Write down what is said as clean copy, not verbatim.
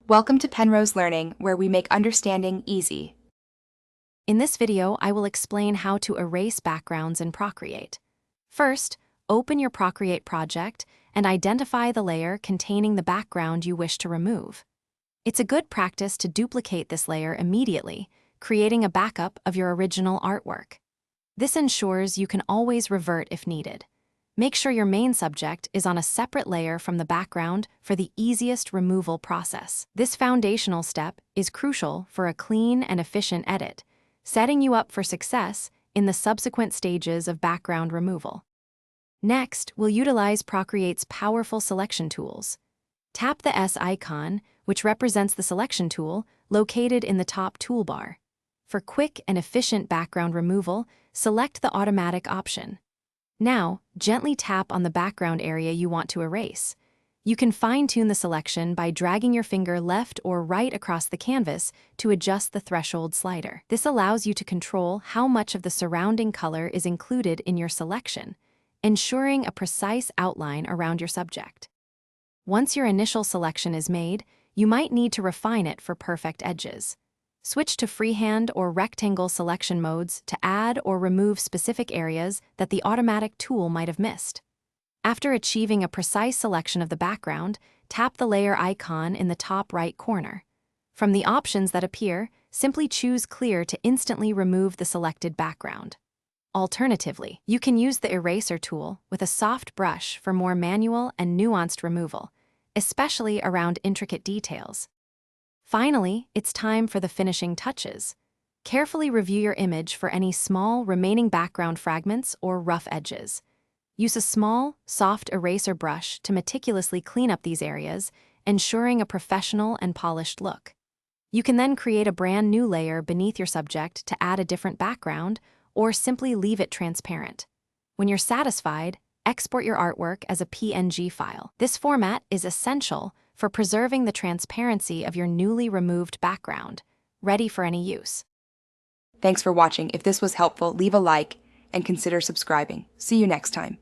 Welcome to Penrose Learning, where we make understanding easy. In this video, I will explain how to erase backgrounds in Procreate. First, open your Procreate project and identify the layer containing the background you wish to remove. It's a good practice to duplicate this layer immediately, creating a backup of your original artwork. This ensures you can always revert if needed. Make sure your main subject is on a separate layer from the background for the easiest removal process. This foundational step is crucial for a clean and efficient edit, setting you up for success in the subsequent stages of background removal. Next, we'll utilize Procreate's powerful selection tools. Tap the S icon, which represents the selection tool, located in the top toolbar. For quick and efficient background removal, select the automatic option. Now, gently tap on the background area you want to erase. You can fine-tune the selection by dragging your finger left or right across the canvas to adjust the threshold slider. This allows you to control how much of the surrounding color is included in your selection, ensuring a precise outline around your subject. Once your initial selection is made, you might need to refine it for perfect edges. Switch to freehand or rectangle selection modes to add or remove specific areas that the automatic tool might have missed. After achieving a precise selection of the background, tap the layer icon in the top right corner. From the options that appear, simply choose Clear to instantly remove the selected background. Alternatively, you can use the eraser tool with a soft brush for more manual and nuanced removal, especially around intricate details. Finally, it's time for the finishing touches. Carefully review your image for any small remaining background fragments or rough edges. Use a small, soft eraser brush to meticulously clean up these areas, ensuring a professional and polished look. You can then create a brand new layer beneath your subject to add a different background, or simply leave it transparent. When you're satisfied, export your artwork as a PNG file. This format is essential for preserving the transparency of your newly removed background, ready for any use. Thanks for watching. If this was helpful, leave a like and consider subscribing. See you next time.